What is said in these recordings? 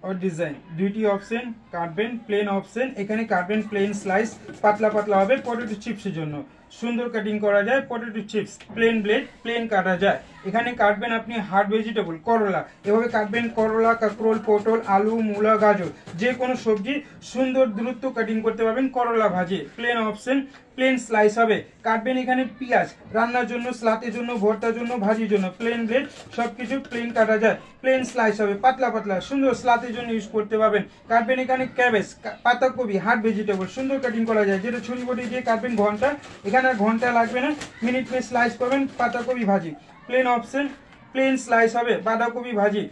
और ডিজাইন দুইটি অপশন কাটবেন প্লেন অপশন এখানে কাটবেন প্লেন স্লাইস পাতলা পাতলা হবে পটেটো চিপসের জন্য সুন্দর কাটিং করা যায় potato chips plain blade plain কাটা যায় এখানে কাটবেন আপনি হার্ড ভেজিটেবল করলা এভাবে কাটবেন করলা কাঁকরোল পটল আলু মূলা গাজর যে কোনো সবজি সুন্দর দ্রুত কাটিং করতে পারবেন করলা ভাজি প্লেন অপশন প্লেন স্লাইস হবে কাটবেন এখানে পেঁয়াজ রান্নার জন্য সালাতের জন্য ভর্তার জন্য ভাজির জন্য প্লেন ব্লেড সবকিছু প্লেন কাটা যায় প্লেন স্লাইস হবে পাতলা পাতলা সুন্দর সালাতের জন্য ইউজ করতে পারবেন কাটবেন এখানে ক্যাবেজ পাতাকপি হার্ড ভেজিটেবল সুন্দর কাটিং করা যায় যেটা ছুরি বটি দিয়ে কাটবেন ঘন্টা এখানে আর ঘন্টা লাগবে না মিনিট মে স্লাইস করবেন পাতাকপি ভাজি প্লেন অপশন প্লেন স্লাইস হবে বাঁধাকপি ভাজি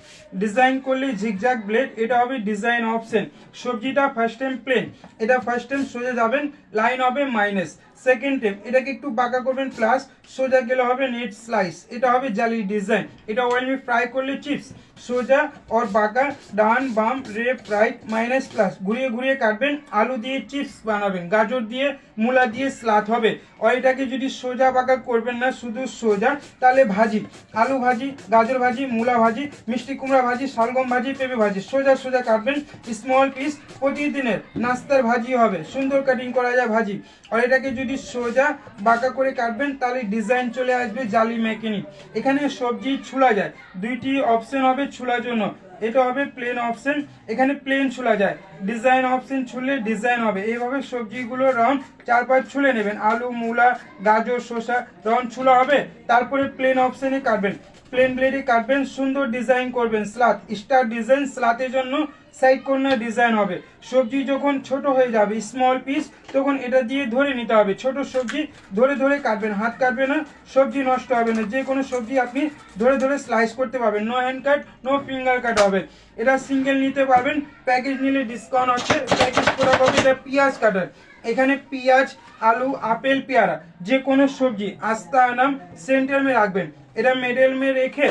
ডিজাইন করলে ঝিকঝাক ব্লেড এটা হবে ডিজাইন অপশন সবজিটা ফার্স্ট টাইম প্লেন এটা ফার্স্ট টাইম সোজা যাবেন লাইন হবে মাইনাস সেকেন্ড টাইম এটাকে একটু বাঁকা করবেন প্লাস সোজা গেলে হবে নেট স্লাইস এটা হবে জালি ডিজাইন এটা অয়েল में ফ্রাই করলে চিপস সোজা और বাঁকা ডান বাম লেফট রাইট মাইনাস প্লাস ঘুরিয়ে ঘুরিয়ে কাটবেন আলু দিয়ে চিপস বানাবেন গাজর দিয়ে মূলা দিয়ে সালাদ হবে আর এটাকে যদি সোজা বাঁকা করবেন না শুধু সোজা তাহলে ভাজি আলু ভাজি গাজর ভাজি মূলা ভাজি মিষ্টি কুমড়া ভাজি শালগম ভাজি পেঁপে ভাজি সোজা সোজা কাটবেন স্মল পিস প্রতিদিনের নাস্তার ভাজি হবে সুন্দর কাটিং করা যায় ভাজি আর এটাকে যদি সোজা বাঁকা করে কাটবেন তাহলে ডিজাইন চলে আসবে জালি মেকানিক এখানে সবজি ছুলা যায় দুইটি অপশন হবে ছুলার জন্য এটা হবে প্লেন অপশন এখানে প্লেন ছুলা যায় ডিজাইন অপশন ছুলে ডিজাইন হবে এইভাবে সবজিগুলো রাউন্ড চার পাঁচ ছুলে নেবেন আলু মূলা গাজর শসা রাউন্ড ছুলা হবে তারপরে প্লেন অপশনে কাটবেন প্লেন ব্লেডে কাটবেন সুন্দর ডিজাইন করবেন স্লাত স্টার ডিজাইন স্লাতের জন্য সাইড কর্নার ডিজাইন হবে সবজি যখন ছোট হয়ে যাবে স্মল পিস তখন এটা দিয়ে ধরে নিতে হবে ছোট সবজি ধরে ধরে কাটবেন হাত কাটবে না সবজি নষ্ট হবে না যে কোনো সবজি আপনি ধরে ধরে স্লাইস করতে পারবেন নো হ্যান্ড কাট নো ফিঙ্গার কাট হবে এটা সিঙ্গেল নিতে পারবেন প্যাকেজ নিলে ডিসকাউন্ট আছে প্যাকেজ করা হবে এটা পেঁয়াজ কাটার এখানে পেঁয়াজ আলু আপেল পেয়ারা যে কোনো সবজি আস্তা আনাম সেন্টার মে রাখবেন এটা মিডল মে রেখে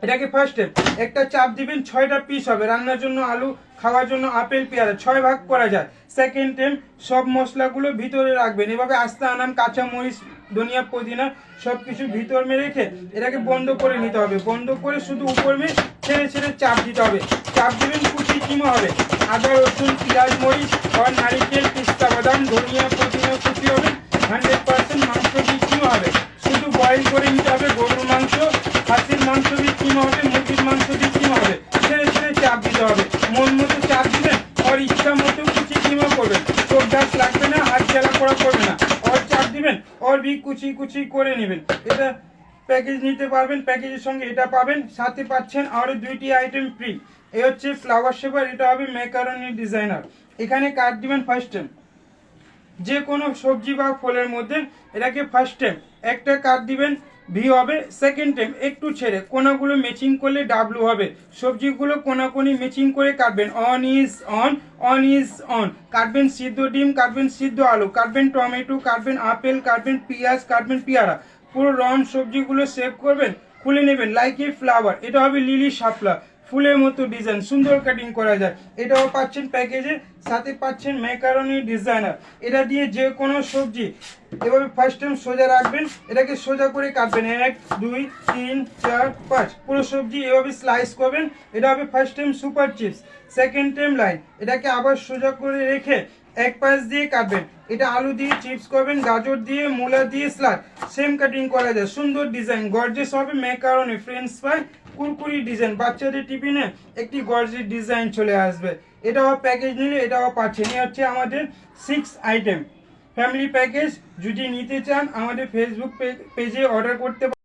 এটাকে ফার্স্ট স্টেপ একটা চাপ দিবেন 6টা পিস হবে রান্নার জন্য আলু খাওয়ার জন্য আপেল পেয়ারা 6 ভাগ করা যায় সেকেন্ড টাইম সব মশলাগুলো ভিতরে রাখবেন এভাবে আস্তে আনাম কাঁচা মরিচ ধনিয়া পুদিনা সব কিছু ভিতর মে রেখে এটাকে বন্ধ করে নিতে হবে বন্ধ করে শুধু উপর মে ছেড়ে ছেড়ে চাপ দিতে হবে চাপ দিবেন কুচি কিমা হবে আদা রসুন পেঁয়াজ মরিচ আর নারিকেল পিস্তা বাদাম ধনিয়া পুদিনা কুচি হবে 100% মাংস দিয়ে কিমা হবে শুধু বয়েল করে নিতে হবে গরুর মাংস হাতির মাংস দিয়ে কিমা হবে মুরগির মাংস দিয়ে কিমা হবে ছেড়ে ছেড়ে চাপ দিতে হবে মন মতো চাপ দিবেন আর ইচ্ছা মতো কুচি কিমা করবেন চোখ ডাক লাগবে না হাত জ্বালা করা করবে না আর চাপ দিবেন আর বি কুচি কুচি করে নেবেন এটা প্যাকেজ নিতে পারবেন প্যাকেজের সঙ্গে এটা পাবেন সাথে পাচ্ছেন আরও দুইটি আইটেম ফ্রি এ হচ্ছে ফ্লাওয়ার শেপার এটা হবে ম্যাকারনি ডিজাইনার এখানে কাট দিবেন ফার্স্ট টাইম যে কোনো সবজি বা ফলের মধ্যে এটাকে ফার্স্ট টাইম একটা কাট দিবেন ভি হবে সেকেন্ড টাইম একটু ছেড়ে কোনাগুলো ম্যাচিং করলে ডাব্লু হবে সবজিগুলো কোনাকুনি ম্যাচিং করে কাটবেন on is on is on কাটবেন সিদ্ধ ডিম কাটবেন সিদ্ধ আলু কাটবেন টমেটো কাটবেন আপেল কাটবেন পেঁয়াজ কাটবেন পেয়ারা পুরো রাউন্ড সবজিগুলো সেভ করবেন খুলে নেবেন লাইক এ ফ্লাওয়ার এটা হবে লিলি শাপলা ফুলের মতো ডিজাইন সুন্দর কাটিং করা যায় এটাও পাচ্ছেন প্যাকেজে সাথে পাচ্ছেন ম্যাকারনি ডিজাইনার এটা দিয়ে যে কোনো সবজি এভাবে ফার্স্ট টাইম সোজা রাখবেন এটাকে সোজা করে কাটবেন 1 2 3 4 5 পুরো সবজি এভাবে স্লাইস করবেন এটা হবে first time super chips second time line এটাকে আবার সোজা করে রেখে এক পাশ দিয়ে কাটবেন এটা আলু দিয়ে চিপস করবেন গাজর দিয়ে মূলা দিয়ে স্লাদ সেম কাটিং করা যায় সুন্দর ডিজাইন গর্জিয়াস হবে ম্যাকারনি ফ্রেঞ্চ ফ্রাই কুরকুরি ডিজাইন বাচ্চাদের টিফিনে একটি গর্জিয়াস ডিজাইন চলে আসবে এটাও প্যাকেজ নিলে এটাও পাচ্ছেন এই হচ্ছে আমাদের 6 আইটেম ফ্যামিলি প্যাকেজ যদি নিতে চান আমাদের ফেসবুক পেজে অর্ডার করতে